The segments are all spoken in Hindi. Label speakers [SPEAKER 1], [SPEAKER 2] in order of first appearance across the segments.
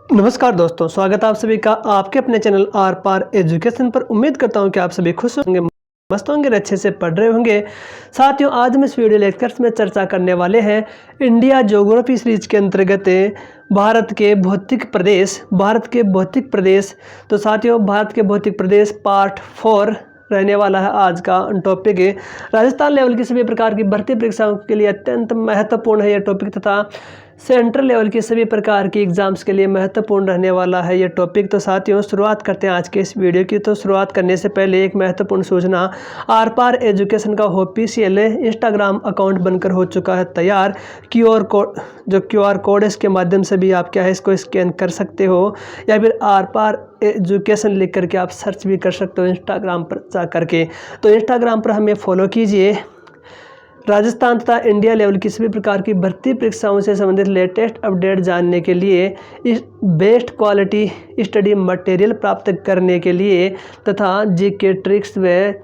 [SPEAKER 1] नमस्कार दोस्तों, स्वागत है आप सभी का आपके अपने चैनल आर पार एजुकेशन पर। उम्मीद करता हूं कि आप सभी खुश होंगे, मस्त होंगे, अच्छे से पढ़ रहे होंगे। साथियों, आज हम इस वीडियो लेक्चर्स में चर्चा करने वाले हैं इंडिया ज्योग्राफी सीरीज के अंतर्गत भारत के भौतिक प्रदेश। तो साथियों, भारत के भौतिक प्रदेश पार्ट 4 रहने वाला है आज का टॉपिक। राजस्थान लेवल की सभी प्रकार की भर्ती परीक्षाओं के लिए अत्यंत महत्वपूर्ण है यह टॉपिक, तथा सेंट्रल लेवल की सभी प्रकार की एग्जाम्स के लिए महत्वपूर्ण रहने वाला है ये टॉपिक। तो साथियों, शुरुआत करते हैं आज के इस वीडियो की। तो शुरुआत करने से पहले एक महत्वपूर्ण सूचना, आर पार एजुकेशन का ऑफिशियल इंस्टाग्राम अकाउंट बनकर हो चुका है तैयार। क्यूआर कोड इसके माध्यम से भी आप क्या है इसको स्कैन कर सकते हो, या फिर आर पार एजुकेशन लिख करके आप सर्च भी कर सकते हो इंस्टाग्राम पर जा करके। तो इंस्टाग्राम पर हमें फॉलो कीजिए। राजस्थान तथा इंडिया लेवल की सभी प्रकार की भर्ती परीक्षाओं से संबंधित लेटेस्ट अपडेट जानने के लिए, इस बेस्ट क्वालिटी स्टडी मटेरियल प्राप्त करने के लिए तथा जीके ट्रिक्स व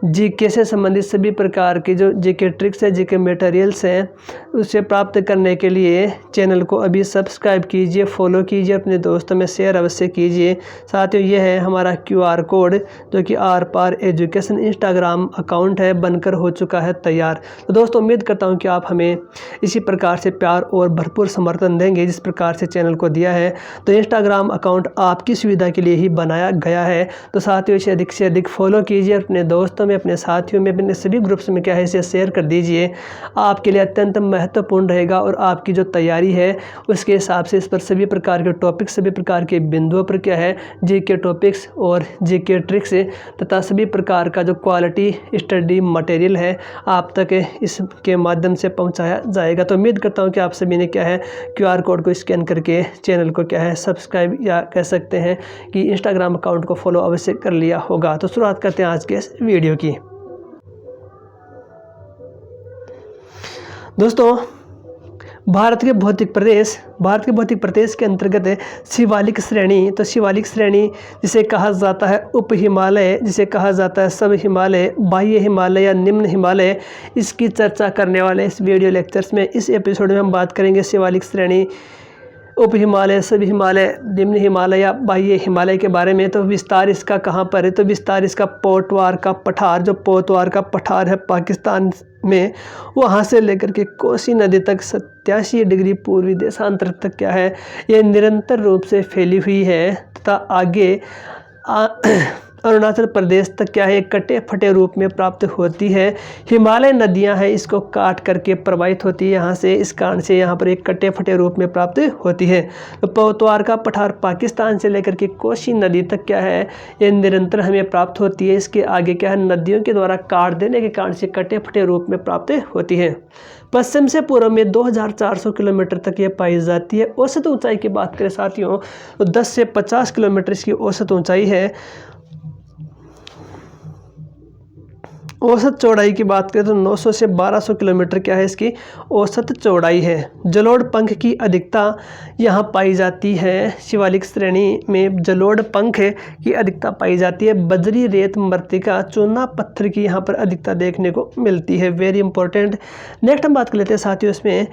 [SPEAKER 1] जीके से संबंधित सभी प्रकार की जो जीके ट्रिक्स है, जीके मटेरियल्स हैं, उसे प्राप्त करने के लिए चैनल को अभी सब्सक्राइब कीजिए, फॉलो कीजिए, अपने दोस्तों में शेयर अवश्य कीजिए। साथियों, यह है हमारा क्यूआर कोड जो कि आर पार एजुकेशन इंस्टाग्राम अकाउंट है, बनकर हो चुका है तैयार। तो दोस्तों, उम्मीद करता हूँ कि आप हमें इसी प्रकार से प्यार और भरपूर समर्थन देंगे जिस प्रकार से चैनल को दिया है। तो इंस्टाग्राम अकाउंट आपकी सुविधा के लिए ही बनाया गया है। तो साथियों, इसे अधिक से अधिक फॉलो कीजिए, अपने दोस्तों में, अपने साथियों में, अपने सभी ग्रुप्स में क्या है इसे शेयर कर दीजिए। आपके लिए अत्यंत महत्वपूर्ण रहेगा और आपकी जो तैयारी है उसके हिसाब से इस पर सभी प्रकार के टॉपिक्स, सभी प्रकार के बिंदुओं पर क्या है जीके टॉपिक्स और जीके ट्रिक्स तथा सभी प्रकार का जो क्वालिटी स्टडी मटेरियल है आप तक इसके माध्यम से पहुंचाया जाएगा। तो उम्मीद करता हूं कि आप सभी ने क्या है क्यूआर कोड को स्कैन करके चैनल को क्या है सब्सक्राइब, या कह सकते हैं कि इंस्टाग्राम अकाउंट को फॉलो अवश्य कर लिया होगा। तो शुरुआत करते हैं आज के इस वीडियो की। दोस्तों, भारत के भौतिक प्रदेश के अंतर्गत है शिवालिक श्रेणी। तो शिवालिक श्रेणी जिसे कहा जाता है उप हिमालय, जिसे कहा जाता है सब हिमालय, बाह्य हिमालय या निम्न हिमालय, इसकी चर्चा करने वाले इस वीडियो लेक्चर्स में, इस एपिसोड में हम बात करेंगे शिवालिक श्रेणी, उप हिमालय, सब हिमालय, निम्न हिमालय या बाह्य हिमालय के बारे में। तो विस्तार इसका कहाँ पर है? तो विस्तार इसका पोतवार का पठार, जो पोतवार का पठार है पाकिस्तान में, वहाँ से लेकर के कोसी नदी तक 87 डिग्री पूर्वी देशांतर तक क्या है ये निरंतर रूप से फैली हुई है, तथा आगे अरुणाचल प्रदेश तक क्या है कटे फटे रूप में प्राप्त होती है। हिमालय नदियां हैं, इसको काट करके प्रवाहित होती है यहाँ से, इस कारण से यहाँ पर एक कटे फटे रूप में प्राप्त होती है। तो पोतवार का पठार पाकिस्तान से लेकर के कोसी नदी तक क्या है ये निरंतर हमें प्राप्त होती है। इसके आगे क्या है नदियों के द्वारा काट देने के कारण से कटे फटे रूप में प्राप्त होती है। पश्चिम से पूर्व में 2400 किलोमीटर तक ये पाई जाती है। औसत ऊंचाई की बात करें साथियों तो 10 से 50 किलोमीटर इसकी औसत ऊंचाई है। औसत चौड़ाई की बात करें तो 900 से 1200 किलोमीटर क्या है इसकी औसत चौड़ाई है। जलोढ़ पंख की अधिकता यहाँ पाई जाती है। शिवालिक श्रेणी में जलोढ़ पंख की अधिकता पाई जाती है। बजरी, रेत, मृत्तिका, चूना पत्थर की यहाँ पर अधिकता देखने को मिलती है। Very important. नेक्स्ट हम बात कर लेते हैं साथियों इसमें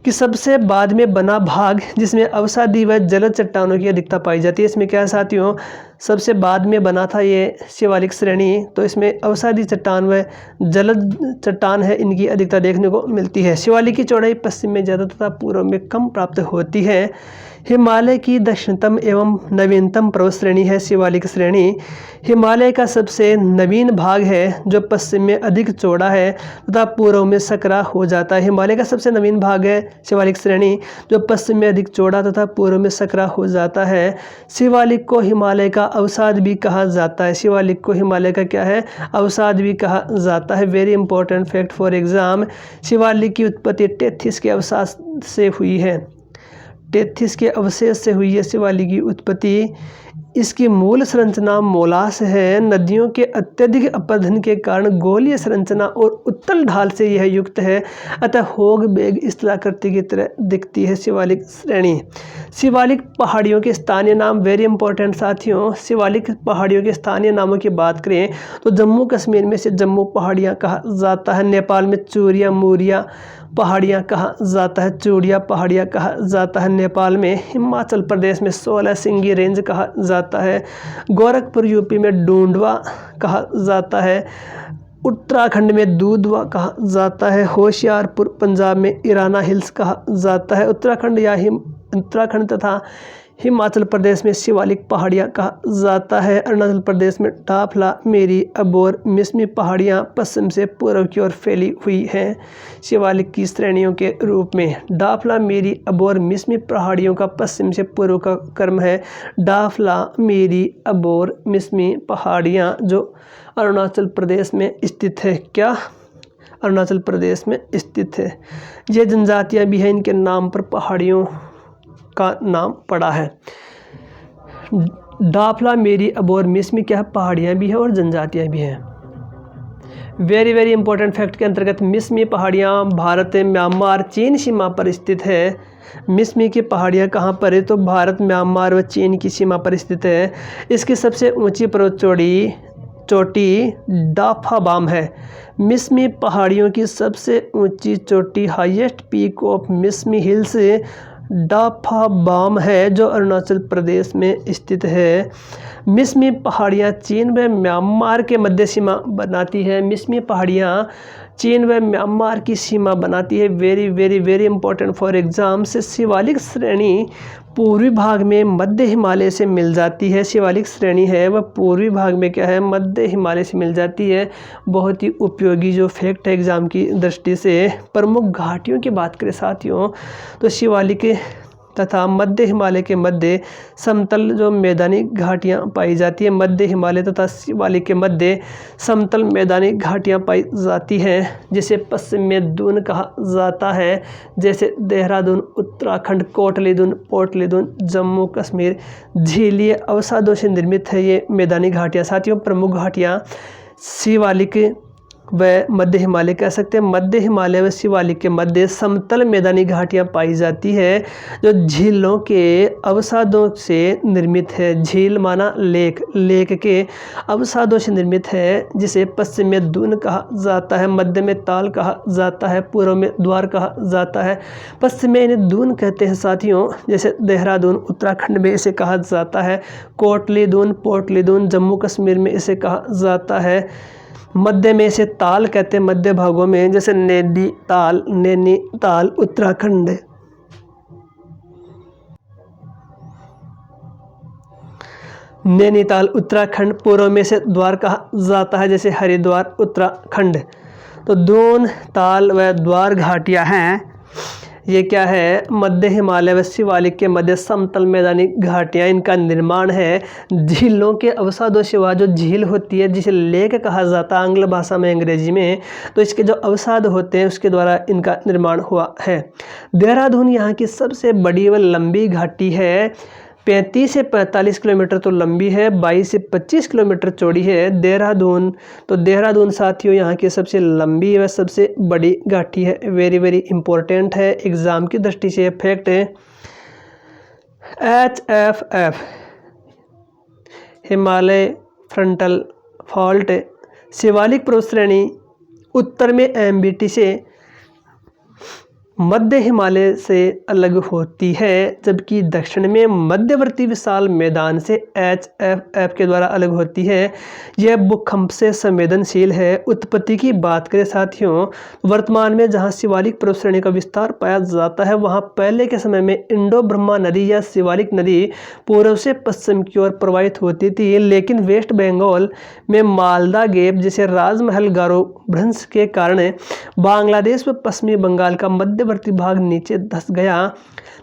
[SPEAKER 1] कि सबसे बाद में बना भाग जिसमें अवसादी व जलद चट्टानों की अधिकता पाई जाती है। इसमें क्या है साथियों, सबसे बाद में बना था ये शिवालिक श्रेणी, तो इसमें अवसादी चट्टान व जलद चट्टान है, इनकी अधिकता देखने को मिलती है। शिवालिक की चौड़ाई पश्चिम में ज़्यादा तथा पूर्व में कम प्राप्त होती है। हिमालय की दक्षिणतम एवं नवीनतम पर्वत श्रेणी है शिवालिक श्रेणी। हिमालय का सबसे नवीन भाग है जो पश्चिम में अधिक चौड़ा है तथा पूर्व में सकरा हो जाता है। हिमालय का सबसे नवीन भाग है शिवालिक श्रेणी जो पश्चिम में अधिक चौड़ा तथा पूर्व में सकरा हो जाता है। शिवालिक को हिमालय का अवसाद भी कहा जाता है। शिवालिक को हिमालय का क्या है अवसाद भी कहा जाता है। Very important fact for exam. Shivalik की उत्पत्ति टेथिस के अवसाद से हुई है। टेथिस के अवशेष से हुई है शिवालिक की उत्पत्ति। इसकी मूल संरचना मोलास है। नदियों के अत्यधिक अपरदन के कारण गोलीय संरचना और उत्तल ढाल से यह युक्त है, अतः होग बेग स्थलाकृति की तरह दिखती है शिवालिक श्रेणी। शिवालिक पहाड़ियों के स्थानीय नाम, वेरी इंपॉर्टेंट साथियों। शिवालिक पहाड़ियों के स्थानीय नामों की बात करें तो जम्मू कश्मीर में से जम्मू पहाड़ियाँ कहा जाता है। नेपाल में चूरिया, मूरिया, पहाड़ियाँ कहा जाता है? चूड़िया पहाड़ियाँ कहा जाता है नेपाल में। हिमाचल प्रदेश में 16 सिंगी रेंज कहा जाता है। गोरखपुर यूपी में डूंडवा कहा जाता है। उत्तराखंड में दूधवा कहा जाता है। होशियारपुर पंजाब में इराना हिल्स कहा जाता है। उत्तराखंड तथा हिमाचल प्रदेश में शिवालिक पहाड़ियाँ कहा जाता है। अरुणाचल प्रदेश में डाफला, मेरी, अबोर, मिसमी पहाड़ियाँ पश्चिम से पूर्व की ओर फैली हुई हैं। शिवालिक की श्रेणियों के रूप में डाफला, मेरी, अबोर, मिसमी पहाड़ियों का पश्चिम से पूर्व का क्रम है। डाफला, मेरी, अबोर, मिसमी पहाड़ियाँ जो अरुणाचल प्रदेश में स्थित है। क्या? अरुणाचल प्रदेश में स्थित है। ये जनजातियाँ भी हैं, इनके नाम पर पहाड़ियों का नाम पड़ा है। डाफला, मेरी, अबोर, मिसमी क्या है? पहाड़ियाँ भी हैं और जनजातियाँ भी हैं। वेरी वेरी इंपॉर्टेंट फैक्ट के अंतर्गत मिसमी पहाड़ियाँ भारत, म्यांमार, चीन सीमा पर स्थित है। मिसमी की पहाड़ियाँ कहाँ पर है? तो भारत, म्यांमार व चीन की सीमा पर स्थित है। इसकी सबसे ऊंची पर्वत चोटी डाफाबाम है। मिसमी पहाड़ियों की सबसे ऊंची चोटी, highest peak of Mishmi hills, Dafabum है जो अरुणाचल प्रदेश में स्थित है। मिसमी पहाड़ियाँ चीन व म्यांमार के मध्य सीमा बनाती है। मिसमी पहाड़ियाँ चीन व म्यांमार की सीमा बनाती है। Very very very important for exam से शिवालिक श्रेणी पूर्वी भाग में मध्य हिमालय से मिल जाती है। शिवालिक श्रेणी है वह पूर्वी भाग में क्या है? मध्य हिमालय से मिल जाती है। बहुत ही उपयोगी जो फैक्ट है एग्जाम की दृष्टि से। प्रमुख घाटियों की बात करें साथियों तो शिवालिक तथा मध्य हिमालय के मध्य समतल जो मैदानी घाटियाँ पाई जाती है। मध्य हिमालय तथा शिवालिक के मध्य समतल मैदानी घाटियाँ पाई जाती हैं, जिसे पश्चिम में दून कहा जाता है। जैसे देहरादून उत्तराखंड, पोर्टलीदून जम्मू कश्मीर। झीलीय अवसादों से निर्मित है ये मैदानी घाटियाँ। साथियों प्रमुख घाटियाँ शिवालिक व मध्य हिमालय कह सकते हैं। मध्य हिमालय व शिवालिक के मध्य समतल मैदानी घाटियाँ पाई जाती है जो झीलों के अवसादों से निर्मित है। झील माना लेक के अवसादों से निर्मित है, जिसे पश्चिम में दून कहा जाता है, मध्य में ताल कहा जाता है, पूर्व में द्वार कहा जाता है, पश्चिम में इन्हें दून कहते हैं साथियों। जैसे देहरादून उत्तराखंड में इसे कहा जाता है। पोर्टलीदून जम्मू कश्मीर में इसे कहा जाता है। मध्य में इसे ताल कहते हैं, मध्य भागों में, जैसे नैनीताल उत्तराखंड, पूर्व में से द्वार कहा जाता है, जैसे हरिद्वार उत्तराखंड। तो दून, ताल व द्वार घाटियाँ हैं। ये क्या है? मध्य हिमालय व शिवालिक के मध्य समतल मैदानी घाटियाँ। इनका निर्माण है झीलों के अवसादों से। वह जो झील होती है जिसे लेक कहा जाता है आंग्ल भाषा में, अंग्रेजी में, तो इसके जो अवसाद होते हैं उसके द्वारा इनका निर्माण हुआ है। देहरादून यहाँ की सबसे बड़ी व लंबी घाटी है। 35 से 45 किलोमीटर तो लंबी है, 22 से 25 किलोमीटर चौड़ी है देहरादून। तो देहरादून साथियों यहाँ की सबसे लंबी व सबसे बड़ी घाटी है। वेरी वेरी इंपॉर्टेंट है एग्जाम की दृष्टि से फैक्ट है। HFF Himalaya frontal fault Shivalik पर्वत श्रेणी उत्तर में MBT से मध्य हिमालय से अलग होती है, जबकि दक्षिण में मध्यवर्ती विशाल मैदान से HFF के द्वारा अलग होती है। यह भूकंप से संवेदनशील है। उत्पत्ति की बात करें साथियों, वर्तमान में जहां शिवालिक पर्वत श्रेणी का विस्तार पाया जाता है वहां पहले के समय में इंडो ब्रह्मा नदी या शिवालिक नदी पूर्व से पश्चिम की ओर प्रवाहित होती थी, लेकिन वेस्ट बंगाल में मालदा गैप जिसे राजमहल गारो भ्रंश के कारण बांग्लादेश व पश्चिमी बंगाल का मध्यवर्ती भाग नीचे धंस गया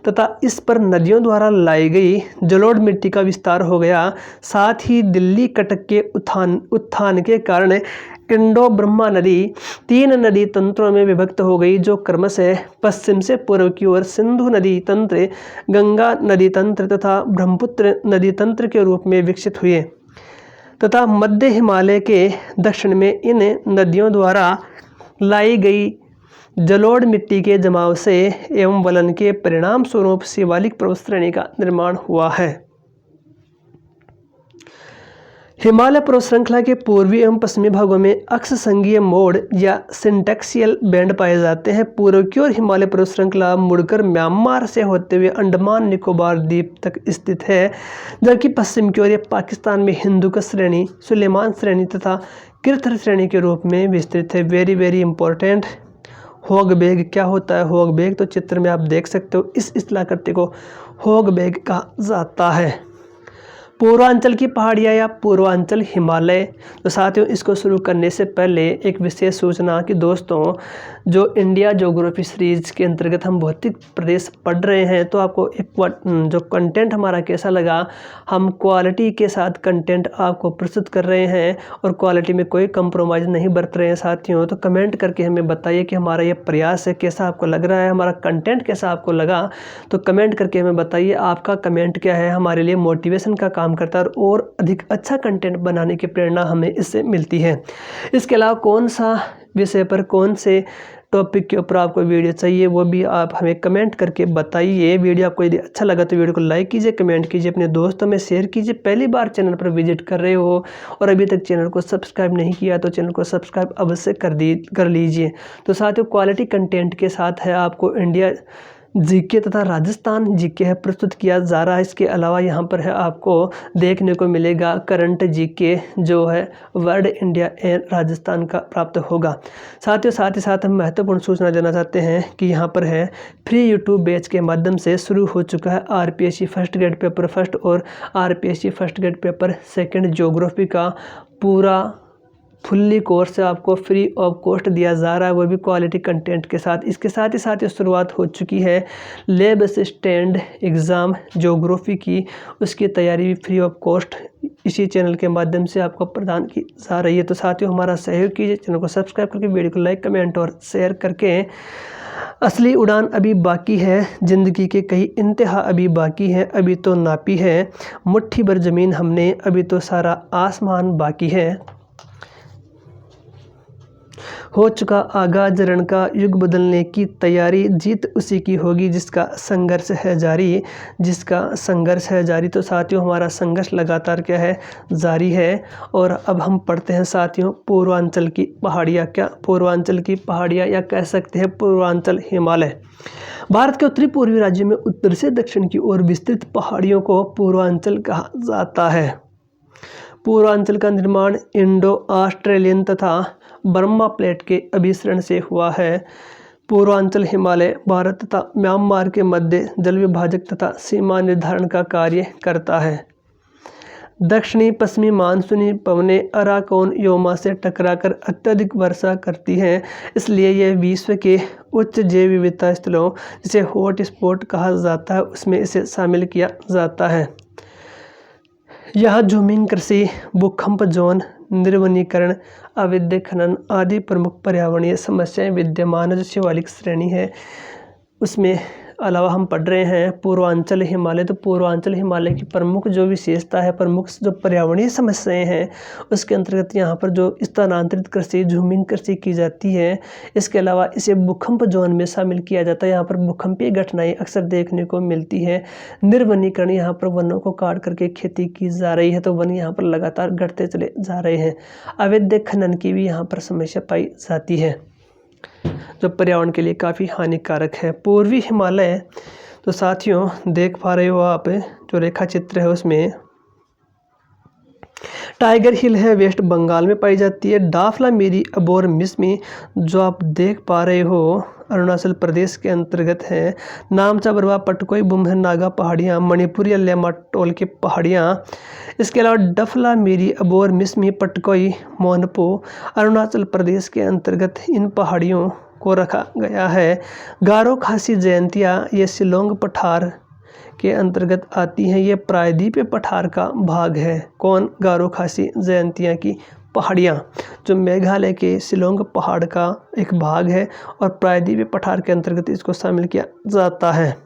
[SPEAKER 1] तथा इस पर नदियों द्वारा लाई गई जलोढ़ मिट्टी का विस्तार हो गया। साथ ही दिल्ली कटक के उत्थान के कारण इंडो ब्रह्मा नदी 3 नदी तंत्रों में विभक्त हो गई, जो क्रमशः पश्चिम से पूर्व की ओर सिंधु नदी तंत्र, गंगा नदी तंत्र तथा ब्रह्मपुत्र नदी तंत्र के रूप में विकसित हुए तथा मध्य हिमालय के दक्षिण में इन नदियों द्वारा लाई गई जलोढ़ मिट्टी के जमाव से एवं वलन के परिणाम स्वरूप शिवालिक पर्वत श्रेणी का निर्माण हुआ है। हिमालय पर्वत श्रृंखला के पूर्वी एवं पश्चिमी भागों में अक्षसंघीय मोड़ या सिंटैक्सियल बैंड पाए जाते हैं। पूर्व की ओर हिमालय पर्वत श्रृंखला मुड़कर म्यांमार से होते हुए अंडमान निकोबार द्वीप तक स्थित है, जबकि पश्चिम की ओर यह पाकिस्तान में हिंदुकुश श्रेणी, सुलेमान श्रेणी तथा कृथर श्रेणी के रूप में विस्तृत है। Very very important. होगबेग क्या होता है? होगबेग तो चित्र में आप देख सकते हो, इस स्थलाकृति को होगबेग कहा जाता है। पूर्वांचल की पहाड़ियाँ या पूर्वांचल हिमालय। तो साथियों, इसको शुरू करने से पहले एक विशेष सूचना कि दोस्तों, जो इंडिया ज्योग्राफी सीरीज के अंतर्गत हम भौतिक प्रदेश पढ़ रहे हैं, तो आपको एक जो कंटेंट हमारा कैसा लगा, हम क्वालिटी के साथ कंटेंट आपको प्रस्तुत कर रहे हैं और क्वालिटी में कोई कंप्रोमाइज़ नहीं बरत रहे हैं साथियों। तो कमेंट करके हमें बताइए कि हमारा ये प्रयास है कैसा आपको लग रहा है, हमारा कंटेंट कैसा आपको लगा। तो कमेंट करके हमें बताइए, आपका कमेंट क्या है, हमारे लिए मोटिवेशन का काम करता है और अधिक अच्छा कंटेंट बनाने की प्रेरणा हमें इससे मिलती है। इसके अलावा कौन सा विषय पर, कौन से टॉपिक के ऊपर आपको वीडियो चाहिए, वो भी आप हमें कमेंट करके बताइए। वीडियो आपको यदि अच्छा लगा तो वीडियो को लाइक कीजिए, कमेंट कीजिए, अपने दोस्तों में शेयर कीजिए। पहली बार चैनल पर विजिट कर रहे हो और अभी तक चैनल को सब्सक्राइब नहीं किया तो चैनल को सब्सक्राइब अवश्य कर लीजिए। तो साथियों, क्वालिटी कंटेंट के साथ है आपको इंडिया जीके तथा राजस्थान जीके है प्रस्तुत किया जा रहा है। इसके अलावा यहाँ पर है आपको देखने को मिलेगा करंट जीके जो है वर्ल्ड, इंडिया एंड राजस्थान का प्राप्त होगा। साथियों, साथ ही साथ हम महत्वपूर्ण सूचना देना चाहते हैं कि यहाँ पर है फ्री यूट्यूब बैच के माध्यम से शुरू हो चुका है RPSC first grade paper first और RPSC first grade paper second geography का पूरा फुल्ली कोर्स आपको फ्री ऑफ कॉस्ट दिया जा रहा है, वो भी क्वालिटी कंटेंट के साथ। इसके साथ ही शुरुआत हो चुकी है लैब असिस्टेंट एग्ज़ाम ज्योग्राफी की, उसकी तैयारी भी फ्री ऑफ कॉस्ट इसी चैनल के माध्यम से आपको प्रदान की जा रही है। तो साथियों, हमारा सहयोग कीजिए, चैनल को सब्सक्राइब करके वीडियो को लाइक, कमेंट और शेयर करके। असली उड़ान अभी बाकी है, ज़िंदगी के कई इंतहा अभी बाकी है, अभी तो नापी है मुट्ठी भर ज़मीन हमने, अभी तो सारा आसमान बाकी है। हो चुका आगाज रण का युग बदलने की तैयारी, जीत उसी की होगी जिसका संघर्ष है जारी, जिसका संघर्ष है जारी। तो साथियों, हमारा संघर्ष लगातार क्या है, जारी है। और अब हम पढ़ते हैं साथियों पूर्वांचल की पहाड़ियाँ। क्या पूर्वांचल की पहाड़ियाँ, या कह सकते हैं पूर्वांचल हिमालय। भारत के उत्तरी पूर्वी राज्यों में उत्तर से दक्षिण की ओर विस्तृत पहाड़ियों को पूर्वांचल कहा जाता है। पूर्वांचल का निर्माण इंडो ऑस्ट्रेलियन तथा बर्मा प्लेट के अभिसरण से हुआ है। पूर्वांचल हिमालय भारत तथा म्यांमार के मध्य जल विभाजक तथा सीमा निर्धारण का कार्य करता है। दक्षिणी पश्चिमी मानसूनी पवनें अराकोन योमा से टकराकर अत्यधिक वर्षा करती हैं, इसलिए यह विश्व के उच्च जैव विविधता स्थलों, जिसे हॉट स्पॉट कहा जाता है, उसमें इसे शामिल किया जाता है। यह ज़ूमिंग कृषि, भूकंप जोन, निर्वनीकरण, अवैध खनन आदि प्रमुख पर्यावरणीय समस्याएं विद्यमान है। जो शिवालिक श्रेणी है उसमें अलावा हम पढ़ रहे हैं पूर्वांचल हिमालय। तो पूर्वांचल हिमालय की प्रमुख जो विशेषता है, प्रमुख जो पर्यावरणीय समस्याएं हैं, उसके अंतर्गत यहाँ पर जो स्थानांतरित कृषि, झूमिंग कृषि की जाती है। इसके अलावा इसे भूकंप जोन में शामिल किया जाता है, यहाँ पर भूकंपीय घटनाएं अक्सर देखने को मिलती है। निर्वनीकरण, यहाँ पर वनों को काट करके खेती की जा रही है, तो वन यहाँ पर लगातार घटते चले जा रहे हैं। अवैध खनन की भी यहाँ पर समस्या पाई जाती है, जो पर्यावरण के लिए काफ़ी हानिकारक है। पूर्वी हिमालय, तो साथियों देख पा रहे हो आप जो रेखा चित्र है उसमें टाइगर हिल है, वेस्ट बंगाल में पाई जाती है। डाफला मेरी अबोर मिसमी जो आप देख पा रहे हो अरुणाचल प्रदेश के अंतर्गत है। नामचा बरवा पटकोई बुमहर नागा पहाड़ियाँ, मणिपुर या लेमाटोल की पहाड़ियाँ। इसके अलावा डफला मेरी अबोर मिसमी पटकोई मोहनपो अरुणाचल प्रदेश के अंतर्गत इन पहाड़ियों को रखा गया है। गारो खासी जयंतिया ये शिलोंग पठार के अंतर्गत आती हैं, ये प्रायद्वीपीय पठार का भाग है। कौन? गारो खासी जयंतिया की पहाड़ियाँ, जो मेघालय के शिलोंग पहाड़ का एक भाग है और प्रायद्वीपीय पठार के अंतर्गत इसको शामिल किया जाता है।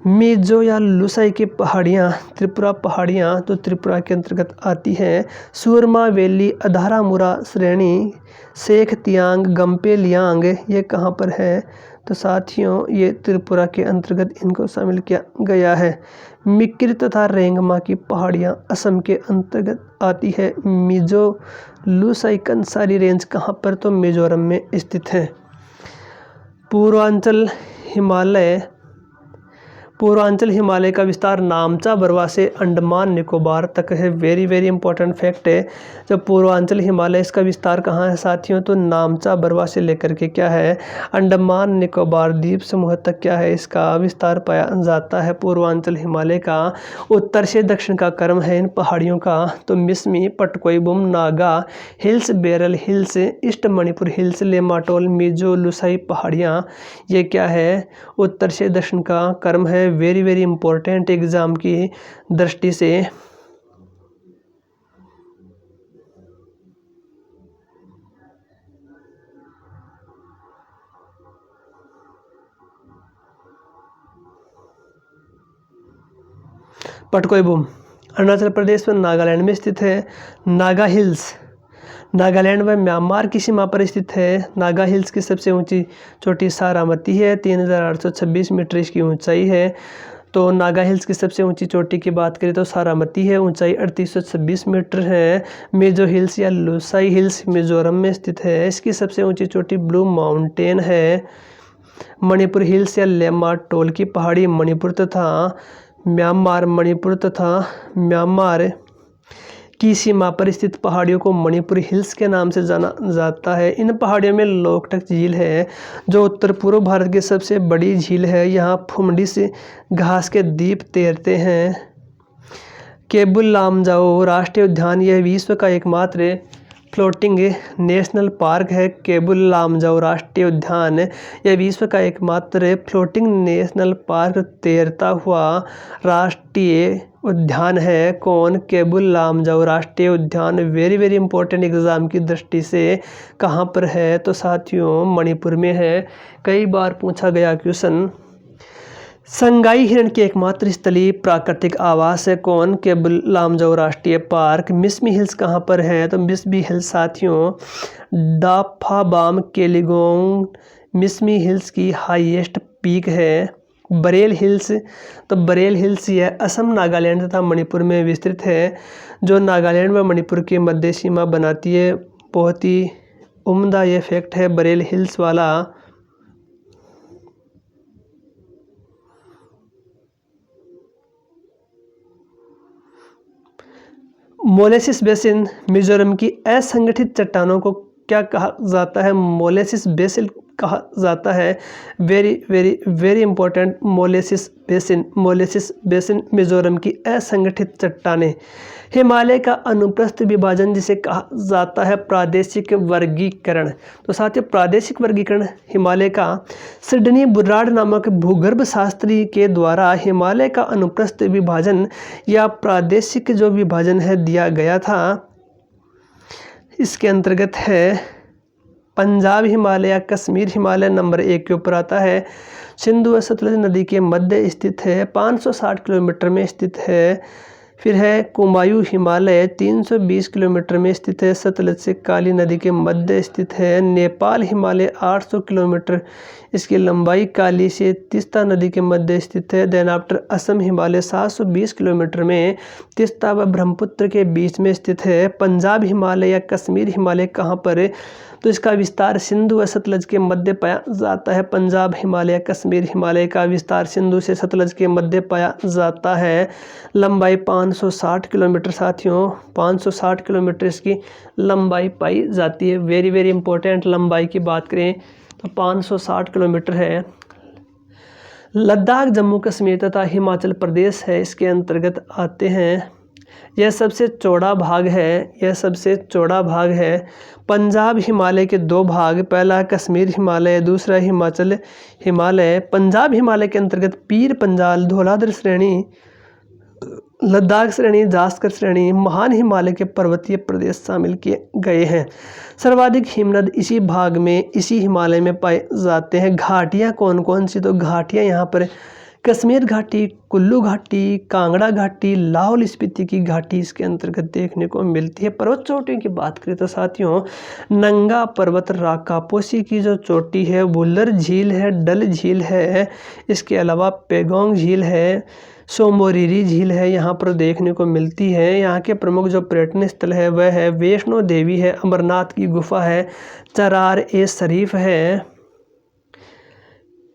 [SPEAKER 1] मिजो या लुसाई की पहाड़ियाँ, त्रिपुरा पहाड़ियाँ तो त्रिपुरा के अंतर्गत आती हैं। सुरमा वैली, अधारामुरा श्रेणी, शेख तियांग, गम्पे लियांग ये कहाँ पर है? तो साथियों ये त्रिपुरा के अंतर्गत इनको शामिल किया गया है। मिकिर तथा रेंगमा की पहाड़ियाँ असम के अंतर्गत आती है। मिजो लुसाई कंसारी रेंज कहाँ पर, तो मिजोरम में स्थित है। पूर्वांचल हिमालय का विस्तार नामचा बरवा से अंडमान निकोबार तक है। वेरी वेरी इंपॉर्टेंट फैक्ट है। जब पूर्वांचल हिमालय, इसका विस्तार कहाँ है साथियों, तो नामचा बरवा से लेकर के क्या है, अंडमान निकोबार द्वीप समूह तक क्या है, इसका विस्तार पाया जाता है। पूर्वांचल हिमालय का उत्तर से दक्षिण का क्रम है इन पहाड़ियों का, तो Mishmi, Patkaibum, Naga hills, Barail hills, east Manipur hills, लेमाटोल, मिजो लुसाई पहाड़ियाँ, ये क्या है, उत्तर से दक्षिण का क्रम है। वेरी वेरी इंपॉर्टेंट एग्जाम की दृष्टि से। पटकोईबुम अरुणाचल प्रदेश में नागालैंड में स्थित है। नागा हिल्स नागालैंड व म्यांमार की सीमा पर स्थित है। नागा हिल्स की सबसे ऊंची चोटी सारामती है, 3826 मीटर इसकी ऊंचाई है। तो नागा हिल्स की सबसे ऊंची चोटी की बात करें तो सारामती है, ऊंचाई 3826 मीटर है। मिजो हिल्स या लुसाई हिल्स मिजोरम में स्थित है, इसकी सबसे ऊंची चोटी ब्लू माउंटेन है। मणिपुर हिल्स या लेमाटोल की पहाड़ी मणिपुर तथा म्यांमार की सीमा पर स्थित पहाड़ियों को मणिपुर हिल्स के नाम से जाना जाता है। इन पहाड़ियों में लोकटक झील है, जो उत्तर पूर्व भारत की सबसे बड़ी झील है। यहाँ फुमडी से घास के द्वीप तैरते हैं। केबुल लामजाओ राष्ट्रीय उद्यान, यह विश्व का एकमात्र फ्लोटिंग नेशनल पार्क है। केबुल लामजाओ राष्ट्रीय उद्यान, यह विश्व का एकमात्र फ्लोटिंग नेशनल पार्क, तैरता हुआ राष्ट्रीय उद्यान है। कौन, केबुल लामजाओ राष्ट्रीय उद्यान। वेरी वेरी इंपॉर्टेंट एग्जाम की दृष्टि से कहाँ पर है, तो साथियों मणिपुर में है। कई बार पूछा गया क्वेश्चन। संगाई हिरण की एकमात्र स्थलीय प्राकृतिक आवास है। कौन, केबुल लामजाओ राष्ट्रीय पार्क। मिसमी हिल्स कहाँ पर है, तो मिसमी हिल्स साथियों डाफाबाम केलिगोंग मिसमी हिल्स की हाईएस्ट पीक है। बरेल हिल्स, तो बरेल हिल्स यह असम, नागालैंड तथा मणिपुर में विस्तृत है, जो नागालैंड व मणिपुर की मध्य सीमा बनाती है। बहुत ही उम्दा ये फैक्ट है बरेल हिल्स वाला। मोलेसिस बेसिन मिजोरम की असंगठित चट्टानों को क्या कहा जाता है, मोलेसिस बेसिन कहा जाता है। Very very very important, molasses basin Mizoram की असंगठित चट्टानें। हिमालय का अनुप्रस्थ विभाजन जिसे कहा जाता है प्रादेशिक वर्गीकरण। तो साथियों प्रादेशिक वर्गीकरण हिमालय का सिडनी बुर्राड नामक भूगर्भ शास्त्री के द्वारा हिमालय का अनुप्रस्थ विभाजन या प्रादेशिक जो विभाजन है दिया गया था। इसके अंतर्गत है पंजाब हिमालय या कश्मीर हिमालय नंबर 1 के ऊपर आता है। सिंधु व सतलज नदी के मध्य स्थित है, 560 किलोमीटर में स्थित है। फिर है कुमायूं हिमालय, 320 किलोमीटर में स्थित है, सतलज से काली नदी के मध्य स्थित है। नेपाल हिमालय 800 किलोमीटर इसकी लंबाई, काली से तीस्ता नदी के मध्य स्थित है। Then after Assam Himalaya 720 kilometre में तीस्ता व ब्रह्मपुत्र के बीच में स्थित है। पंजाब हिमालय या कश्मीर हिमालय कहाँ पर है, तो इसका विस्तार सिंधु व सतलज के मध्य पाया जाता है। पंजाब हिमालय कश्मीर हिमालय का विस्तार सिंधु से सतलज के मध्य पाया जाता है। लंबाई 560 किलोमीटर साथियों, 560 किलोमीटर इसकी लंबाई पाई जाती है। वेरी वेरी इंपॉर्टेंट, लंबाई की बात करें तो 560 किलोमीटर है। लद्दाख जम्मू कश्मीर तथा हिमाचल प्रदेश है, इसके अंतर्गत आते हैं। यह सबसे चौड़ा भाग है। पंजाब हिमालय के 2 भाग, पहला कश्मीर हिमालय, दूसरा हिमाचल हिमालय। पंजाब हिमालय के अंतर्गत पीर पंजाल, धौलाधर श्रेणी, लद्दाख श्रेणी, जास्कर श्रेणी, महान हिमालय के पर्वतीय प्रदेश शामिल किए गए हैं। सर्वाधिक हिमनद इसी भाग में, इसी हिमालय में पाए जाते हैं। घाटियाँ कौन कौन सी, तो घाटियाँ यहाँ पर कश्मीर घाटी, कुल्लू घाटी, कांगड़ा घाटी, लाहौल स्पीति की घाटी इसके अंतर्गत देखने को मिलती है। पर्वत चोटियों की बात करें तो साथियों, नंगा पर्वत, राकापोशी की जो चोटी है, वुलर झील है, डल झील है, इसके अलावा पेगोंग झील है, सोमोरिरी झील है, यहाँ पर देखने को मिलती है। यहाँ के प्रमुख जो पर्यटन स्थल है वह है वैष्णो देवी है, अमरनाथ की गुफा है, चरार ए शरीफ है।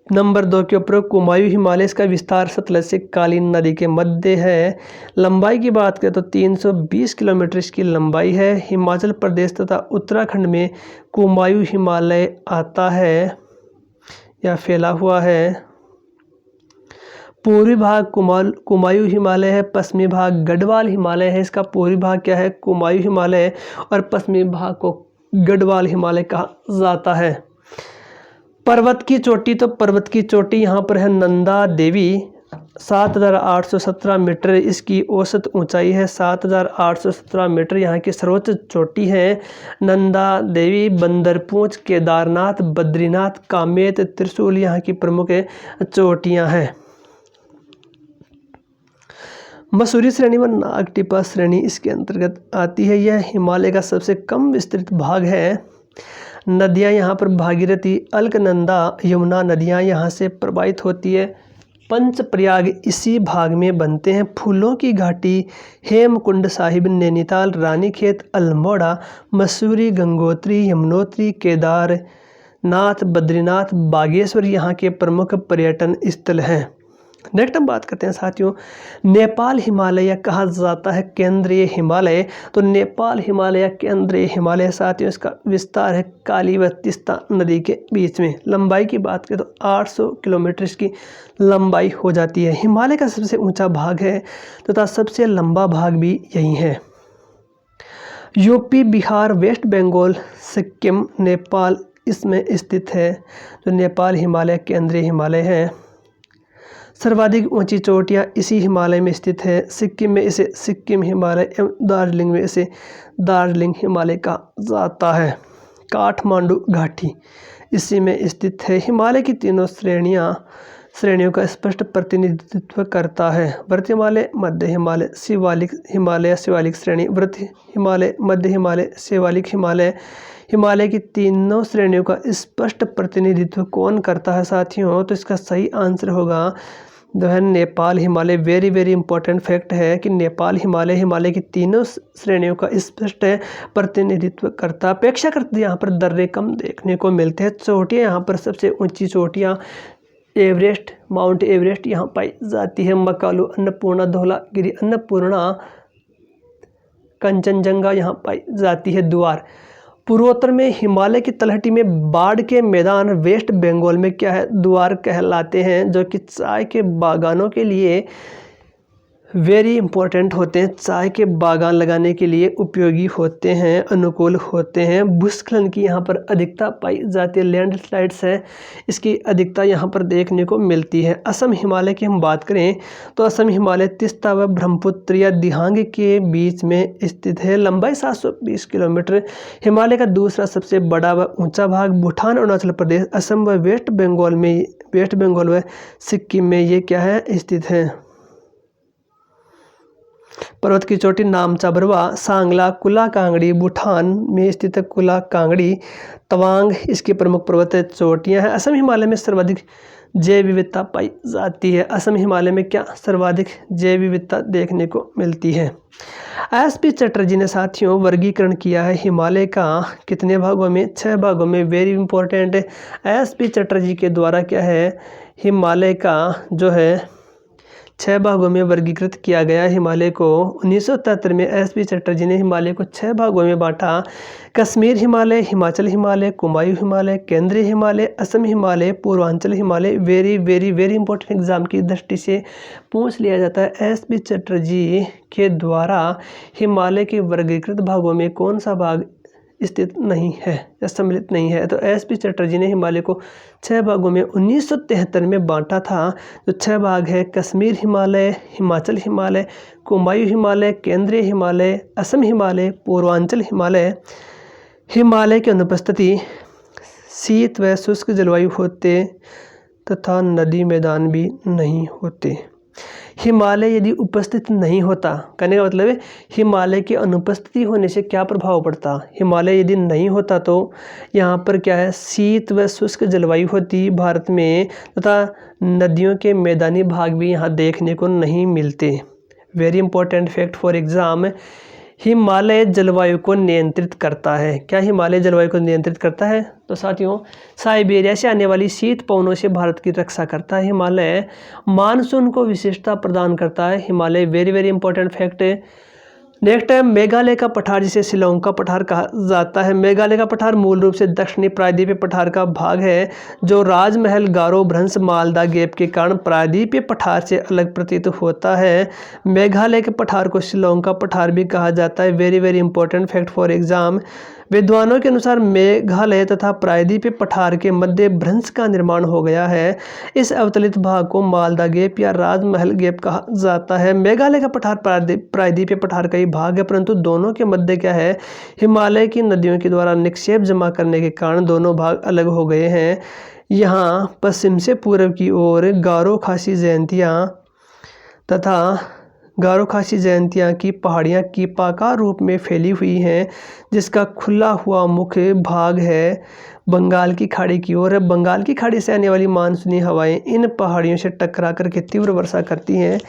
[SPEAKER 1] नंबर 2 के ऊपर कुमायूं हिमालय, इसका विस्तार सतलज से कालीन नदी के मध्य है। लंबाई की बात करें तो 320 किलोमीटर इसकी लंबाई है। हिमाचल प्रदेश तथा उत्तराखंड में कुमायूं हिमालय आता है या फैला हुआ है। पूर्वी भाग कुमायूं हिमालय है, पश्चिमी भाग गढ़वाल हिमालय है। इसका पूर्वी भाग क्या है? कुमायूं हिमालय, और पश्चिमी भाग को गढ़वाल हिमालय कहा जाता है। पर्वत की चोटी, तो पर्वत की चोटी यहाँ पर है नंदा देवी, 7,817 मीटर इसकी औसत ऊंचाई है। 7,817 मीटर यहाँ की सर्वोच्च चोटी है नंदा देवी। बंदरपूंछ, केदारनाथ, बद्रीनाथ, कामेत, त्रिशूल यहाँ की प्रमुख चोटियाँ हैं। मसूरी श्रेणी व नागटिपा श्रेणी इसके अंतर्गत आती है। यह हिमालय का सबसे कम विस्तृत भाग है। नदियाँ यहाँ पर भागीरथी, अलकनंदा, यमुना नदियाँ यहाँ से प्रवाहित होती है। पंचप्रयाग इसी भाग में बनते हैं। फूलों की घाटी, हेमकुंड साहिब, नैनीताल, रानीखेत, अल्मोड़ा, मसूरी, गंगोत्री, यमुनोत्री, केदारनाथ, बद्रीनाथ, बागेश्वर यहाँ के प्रमुख पर्यटन स्थल हैं। नेक्स्ट हम बात करते हैं साथियों, नेपाल हिमालय कहा जाता है केंद्रीय हिमालय। तो नेपाल हिमालय केंद्रीय हिमालय साथियों, इसका विस्तार है काली व तीस्ता नदी के बीच में। लंबाई की बात करें तो 800 किलोमीटर इसकी लंबाई हो जाती है। हिमालय का सबसे ऊंचा भाग है तथा सबसे लंबा भाग भी यही है। यूपी, बिहार, वेस्ट बंगाल, सिक्किम, नेपाल इसमें स्थित है। जो नेपाल हिमालय केंद्रीय हिमालय है। सर्वाधिक ऊंची चोटियाँ इसी हिमालय में स्थित है। सिक्किम में इसे सिक्किम हिमालय एवं दार्जिलिंग में इसे दार्जिलिंग हिमालय कहा जाता है। काठमांडू घाटी इसी में स्थित है। हिमालय की तीनों श्रेणियों का स्पष्ट प्रतिनिधित्व करता है। वृत्त हिमालय, मध्य हिमालय, शिवालिक हिमालय, शिवालिक श्रेणी, वृत्त हिमालय, मध्य हिमालय, शिवालिक हिमालय। हिमालय की तीनों श्रेणियों का स्पष्ट प्रतिनिधित्व कौन करता है साथियों? तो इसका सही आंसर होगा जो है Nepal Himalaya. Very very important fact है कि नेपाल हिमालय हिमालय की तीनों श्रेणियों का स्पष्ट प्रतिनिधित्व करता। अपेक्षाकृत यहाँ पर दर्रे कम देखने को मिलते हैं। चोटियाँ यहाँ पर सबसे ऊंची चोटियाँ एवरेस्ट, माउंट एवरेस्ट यहाँ पाई जाती है। मकालू, अन्नपूर्णा, धौलागिरी, अन्नपूर्णा, कंचनजंगा यहाँ पाई जाती है। द्वार पूर्वोत्तर में हिमालय की तलहटी में बाढ़ के मैदान वेस्ट बंगाल में क्या है? द्वार कहलाते हैं, जो कि चाय के बागानों के लिए वेरी इंपॉर्टेंट होते हैं। चाय के बागान लगाने के लिए उपयोगी होते हैं, अनुकूल होते हैं। भूस्खलन की यहाँ पर अधिकता पाई जाती है। लैंडस्लाइड्स है, इसकी अधिकता यहाँ पर देखने को मिलती है। असम हिमालय की हम बात करें तो असम हिमालय तीस्ता व ब्रह्मपुत्र या दिहांग के बीच में स्थित है। लंबाई 720 किलोमीटर। हिमालय का दूसरा सबसे बड़ा व ऊंचा भाग भूटान, अरुणाचल प्रदेश, असम व वेस्ट बंगाल व सिक्किम में ये क्या है? स्थित है। पर्वत की चोटी नामचा बरवा, सांगला, कुला कांगड़ी भूटान में स्थित है। कुला कांगड़ी, तवांग इसकी प्रमुख पर्वत चोटियां हैं। असम हिमालय में सर्वाधिक जैव विविधता पाई जाती है। असम हिमालय में क्या सर्वाधिक जैव विविधता देखने को मिलती है? एसपी चटर्जी ने साथियों वर्गीकरण किया है हिमालय का कितने भागों में? 6 भागों में। वेरी इंपॉर्टेंट है। एसपी चटर्जी के द्वारा क्या है? हिमालय का जो है 6 भागों में वर्गीकृत किया गया। हिमालय को 1973 में एसपी चटर्जी ने हिमालय को 6 भागों में बांटा। कश्मीर हिमालय, हिमाचल हिमालय, कुमायूं हिमालय, केंद्रीय Himalaya, Assam Himalaya, Purvanchal Himalaya. Very very very important exam की दृष्टि से पूछ लिया जाता है। एसपी चटर्जी के द्वारा हिमालय के वर्गीकृत भागों में कौन सा भाग स्थित नहीं है या सम्मिलित नहीं है? तो एसपी चटर्जी ने हिमालय को 6 भागों में 1973 में बांटा था। जो 6 भाग है कश्मीर हिमालय, हिमाचल हिमालय, कुमायूं हिमालय, केंद्रीय हिमालय, असम हिमालय, पूर्वांचल हिमालय। हिमालय की अनुपस्थिति शीत व शुष्क जलवायु होते तथा नदी मैदान भी नहीं होते। हिमालय यदि उपस्थित नहीं होता, कहने का मतलब है हिमालय की अनुपस्थिति होने से क्या प्रभाव पड़ता। हिमालय यदि नहीं होता तो यहाँ पर क्या है, शीत व शुष्क जलवायु होती भारत में, तथा नदियों के मैदानी भाग भी यहाँ देखने को नहीं मिलते। Very important fact for exam, Himalaya जलवायु को नियंत्रित करता है। क्या हिमालय जलवायु को नियंत्रित करता है? तो साथियों, साइबेरिया से आने वाली शीत पवनों से भारत की रक्षा करता है। हिमालय मानसून को विशेषता प्रदान करता है। Himalaya very very important fact है। नेक्स्ट है मेघालय का पठार, जिसे शिलोंग का पठार कहा जाता है। मेघालय का पठार मूल रूप से दक्षिणी प्रायद्वीपीय पठार का भाग है, जो राजमहल, गारो, भ्रंश, मालदा गैप के कारण प्रायद्वीपीय पठार से अलग प्रतीत होता है। मेघालय के पठार को शिलोंग का पठार भी कहा जाता है। Very very important fact for exam, विद्वानों के अनुसार मेघालय तथा प्रायद्वीपीय पठार के मध्य भ्रंश का निर्माण हो गया है। इस अवतलित भाग को मालदा गैप या राजमहल गैप कहा जाता है। मेघालय का पठार प्रायद्वीपीय पठार का ही भाग है, परंतु दोनों के मध्य क्या है, हिमालय की नदियों के द्वारा निक्षेप जमा करने के कारण दोनों भाग अलग हो गए हैं। यहाँ पश्चिम से पूर्व की ओर गारो खासी जयंतियाँ की पहाड़ियाँ कीपाकार रूप में फैली हुई हैं, जिसका खुला हुआ मुख्य भाग है बंगाल की खाड़ी की ओर। बंगाल की खाड़ी से आने वाली मानसूनी हवाएं इन पहाड़ियों से टकरा करके तीव्र वर्षा करती हैं।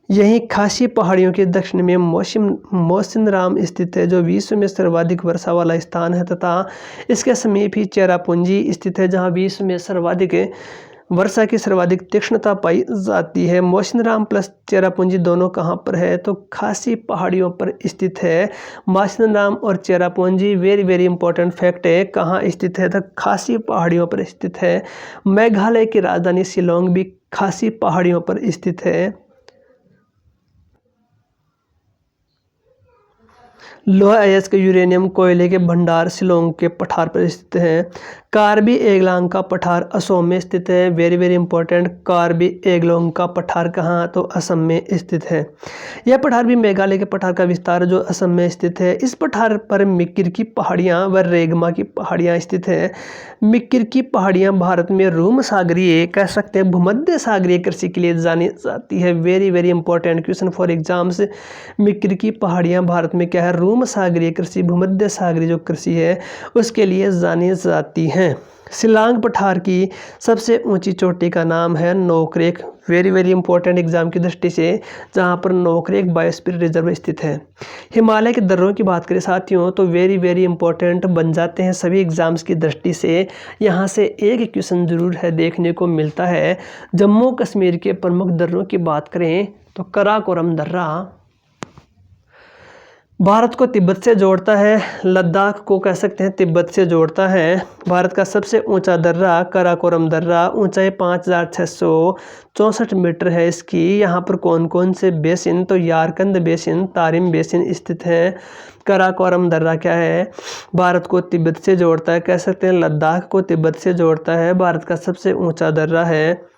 [SPEAKER 1] यहीं खासी पहाड़ियों के दक्षिण में मौसिनराम स्थित है, जो विश्व में सर्वाधिक वर्षा वाला स्थान है, तथा इसके समीप ही चेरापूंजी स्थित है, जहाँ विश्व में वर्षा की सर्वाधिक तीक्ष्णता पाई जाती है। मौसिनराम प्लस चेरापूंजी दोनों कहाँ पर है, तो खासी पहाड़ियों पर स्थित है। मौसिनराम और Cherrapunji very very important fact है, कहाँ स्थित है, तो खासी पहाड़ियों पर स्थित है। मेघालय की राजधानी शिलोंग भी खासी पहाड़ियों पर स्थित है। लोहा अयस्क यूरेनियम कोयले के भंडार शिलोंग के पठार पर स्थित हैं। कार्बी एंगलोंग का पठार असम में स्थित है। Very very important, Karbi Anglong का पठार कहाँ, तो असम में स्थित है। यह पठार भी मेघालय के पठार का विस्तार जो असम में स्थित है। इस पठार पर मिकिर की पहाड़ियाँ व रेगमा की पहाड़ियाँ स्थित है। मिकिर की पहाड़ियाँ भारत में रूम सागरीय, कह सकते हैं भूमध्य सागरीय कृषि के लिए जानी जाती है। Very very important question for exams, Mikir की पहाड़ियाँ भारत में क्या है, रूम सागरीय कृषि, भूमध्य सागरीय जो कृषि है उसके लिए जानी जाती हैं। शिलांग पठार की सबसे ऊंची चोटी का नाम है Nokrek. Very very important exam की दृष्टि से, जहां पर नोकरेक बायोस्फीयर रिजर्व स्थित है। हिमालय के दर्रों की बात करें साथियों, तो वेरी वेरी इंपॉर्टेंट बन जाते हैं सभी एग्जाम्स की दृष्टि से। यहाँ से एक क्वेश्चन जरूर है देखने को मिलता है। जम्मू कश्मीर के प्रमुख दर्रों की बात करें तो काराकोरम दर्रा भारत को तिब्बत से जोड़ता है, लद्दाख को कह सकते हैं तिब्बत से जोड़ता है। भारत का सबसे ऊंचा दर्रा काराकोरम दर्रा, ऊंचाई 5664 मीटर है इसकी। यहाँ पर कौन कौन से बेसिन, तो यारकंद बेसिन, तारिम बेसिन स्थित है। काराकोरम दर्रा क्या है, भारत को तिब्बत से जोड़ता है, कह सकते हैं लद्दाख को तिब्बत से जोड़ता है। भारत का सबसे ऊँचा दर्रा है।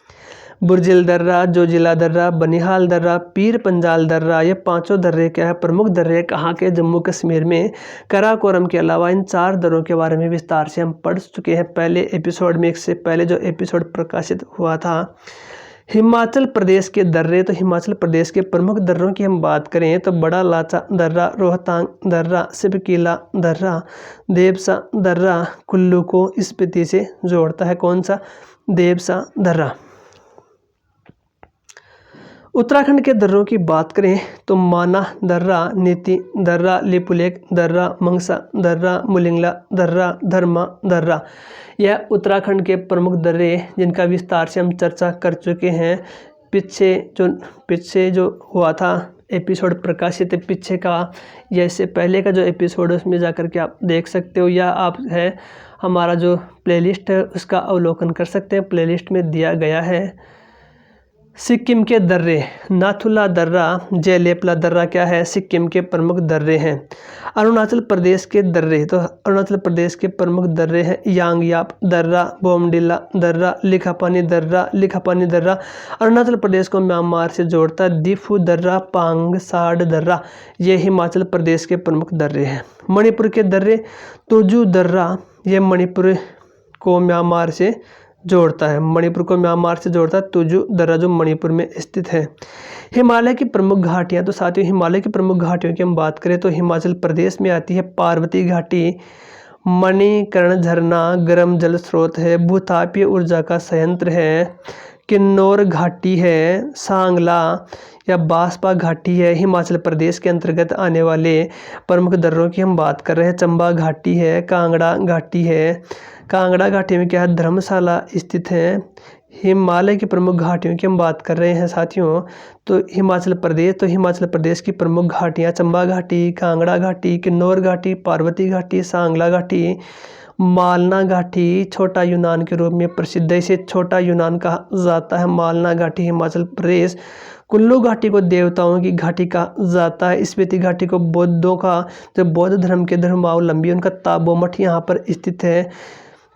[SPEAKER 1] बुर्जिल दर्रा, जोजिला दर्रा, बनिहाल दर्रा, पीर पंजाल दर्रा, ये पांचों दर्रे क्या है, प्रमुख दर्रे कहाँ के, जम्मू कश्मीर में। काराकोरम के अलावा इन 4 दर्रों के बारे में विस्तार से हम पढ़ चुके हैं पहले एपिसोड में, इससे पहले जो एपिसोड प्रकाशित हुआ था। हिमाचल प्रदेश के दर्रे, तो हिमाचल प्रदेश के प्रमुख दर्रों की हम बात करें तो बड़ा लाचा दर्रा, रोहतांग दर्रा, सिबकीला दर्रा, देवसा दर्रा कुल्लू को स्पीति से जोड़ता है। कौन सा, देवसा दर्रा। उत्तराखंड के दर्रों की बात करें तो माना दर्रा, नीति दर्रा, लिपुलेख दर्रा, मंगसा दर्रा, मुलिंगला दर्रा, धर्मा दर्रा, यह उत्तराखंड के प्रमुख दर्रे जिनका विस्तार से हम चर्चा कर चुके हैं। पीछे जो हुआ था एपिसोड प्रकाशित पीछे का या इससे पहले का जो एपिसोड है उसमें जाकर के आप देख सकते हो, या आप है हमारा जो प्लेलिस्ट है उसका अवलोकन कर सकते हैं, प्लेलिस्ट में दिया गया है। सिक्किम के दर्रे, नाथुला दर्रा, जेलेपला दर्रा क्या है, सिक्किम के प्रमुख दर्रे हैं। अरुणाचल प्रदेश के दर्रे, तो अरुणाचल प्रदेश के प्रमुख दर्रे हैं यांगयाप दर्रा, बोमडिला दर्रा, लिखापानी दर्रा। अरुणाचल प्रदेश को म्यांमार से जोड़ता है। दिफू दर्रा, पांगसाड दर्रा, ये हिमाचल प्रदेश के प्रमुख दर्रे हैं। मणिपुर के दर्रे, तुजू दर्रा, ये मणिपुर को म्यांमार से जोड़ता है, मणिपुर को म्यांमार से जोड़ता है। तुजु दर्रा जो मणिपुर में स्थित है। हिमालय की प्रमुख घाटियाँ, तो साथियों हिमालय की प्रमुख घाटियों की हम बात करें तो हिमाचल प्रदेश में आती है पार्वती घाटी, मणिकर्ण झरना गर्म जल स्रोत है, भूतापीय ऊर्जा का संयंत्र है, किन्नौर घाटी है, सांगला या बांसपा घाटी है। हिमाचल प्रदेश के अंतर्गत आने वाले प्रमुख दर्रों की हम बात कर रहे हैं। चंबा घाटी है, कांगड़ा घाटी है। कांगड़ा घाटी में क्या है, धर्मशाला स्थित है। हिमालय की प्रमुख घाटियों की हम बात कर रहे हैं साथियों, तो हिमाचल प्रदेश की प्रमुख घाटियाँ चंबा घाटी, कांगड़ा घाटी, किन्नौर घाटी, पार्वती घाटी, सांगला घाटी, मालना घाटी, छोटा यूनान के रूप में प्रसिद्ध है, इसे छोटा यूनान कहा जाता है। मालना घाटी हिमाचल प्रदेश। कुल्लू घाटी को देवताओं की घाटी कहा जाता है। स्पीति घाटी को बौद्धों का, जो बौद्ध धर्म के धर्मावलंबी उनका ताबो मठ यहाँ पर स्थित है।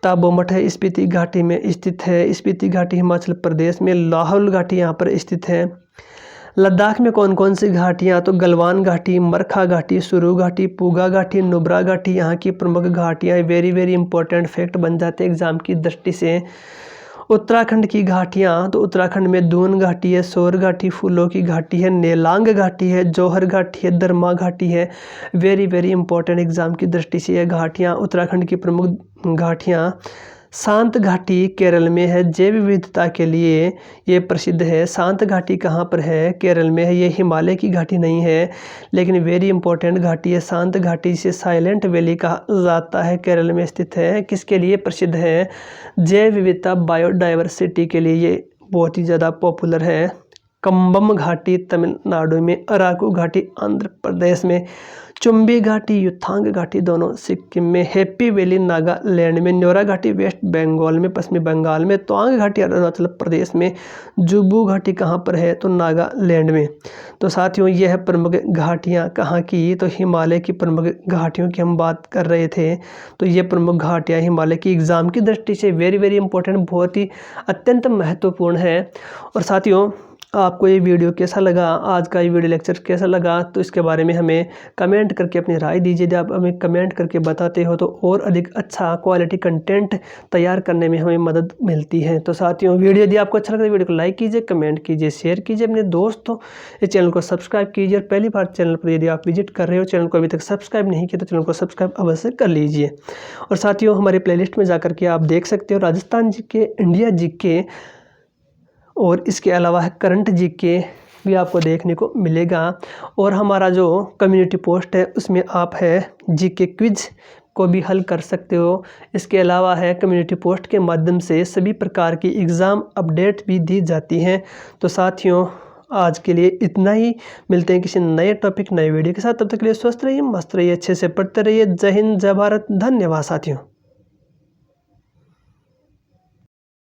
[SPEAKER 1] ताबो मठ है स्पीति घाटी में स्थित है। स्पीति घाटी हिमाचल प्रदेश में। लाहौल घाटी यहाँ पर स्थित है। लद्दाख में कौन कौन सी घाटियाँ, तो गलवान घाटी, मरखा घाटी, सुरू घाटी, पूगा घाटी, नुब्रा घाटी यहाँ की प्रमुख घाटियाँ। वेरी इंपॉर्टेंट फैक्ट बन जाते हैं एग्जाम की दृष्टि से। उत्तराखंड की घाटियाँ, तो उत्तराखंड में दून घाटी है, सोर घाटी, फूलों की घाटी है, नेलांग घाटी है, जौहर घाटी है, दरमा घाटी है। वेरी इंपॉर्टेंट एग्जाम की दृष्टि से ये घाटियाँ उत्तराखंड की प्रमुख घाटियाँ। शांत घाटी केरल में है, जैव विविधता के लिए ये प्रसिद्ध है। शांत घाटी कहाँ पर है, केरल में है। ये हिमालय की घाटी नहीं है, लेकिन वेरी इंपॉर्टेंट घाटी है। शांत घाटी जिसे साइलेंट वैली कहा जाता है, केरल में स्थित है। किसके लिए प्रसिद्ध है, जैव विविधता बायोडाइवर्सिटी के लिए ये बहुत ही ज़्यादा पॉपुलर है। कंबम घाटी तमिलनाडु में, अराकू घाटी आंध्र प्रदेश में, चुम्बी घाटी, युत्थांग घाटी दोनों सिक्किम में, हैप्पी वैली नागालैंड में, न्योरा घाटी वेस्ट बंगाल में, पश्चिमी बंगाल में, तवांग घाटी अरुणाचल प्रदेश में, जुबू घाटी कहाँ पर है, तो नागालैंड में। तो साथियों यह है प्रमुख घाटियाँ कहाँ की, तो हिमालय की प्रमुख घाटियों की हम बात कर रहे थे। तो ये प्रमुख घाटियाँ हिमालय की एग्जाम की दृष्टि से वेरी इंपॉर्टेंट, बहुत ही अत्यंत महत्वपूर्ण है। और साथियों आपको ये वीडियो कैसा लगा, आज का ये वीडियो लेक्चर कैसा लगा, तो इसके बारे में हमें कमेंट करके अपनी राय दीजिए। जब आप हमें कमेंट करके बताते हो तो और अधिक अच्छा क्वालिटी कंटेंट तैयार करने में हमें मदद मिलती है। तो साथियों वीडियो यदि आपको अच्छा लगता है वीडियो को लाइक कीजिए, कमेंट कीजिए, शेयर कीजिए अपने दोस्तों। इस चैनल को सब्सक्राइब कीजिए और पहली बार चैनल पर यदि आप विजिट कर रहे हो, चैनल को अभी तक सब्सक्राइब नहीं किया तो चैनल को सब्सक्राइब अवश्य कर लीजिए। और साथियों हमारे प्लेलिस्ट में जाकर के आप देख सकते हो राजस्थान जीके, इंडिया जीके और इसके अलावा है करंट जीके भी आपको देखने को मिलेगा। और हमारा जो कम्युनिटी पोस्ट है उसमें आप है जीके क्विज को भी हल कर सकते हो। इसके अलावा है कम्युनिटी पोस्ट के माध्यम से सभी प्रकार की एग्ज़ाम अपडेट भी दी जाती हैं। तो साथियों आज के लिए इतना ही, मिलते हैं किसी नए टॉपिक नए वीडियो के साथ। तब तक के लिए स्वस्थ रहिए, मस्त रहिए, अच्छे से पढ़ते रहिए। जय हिंद, जय भारत, धन्यवाद साथियों।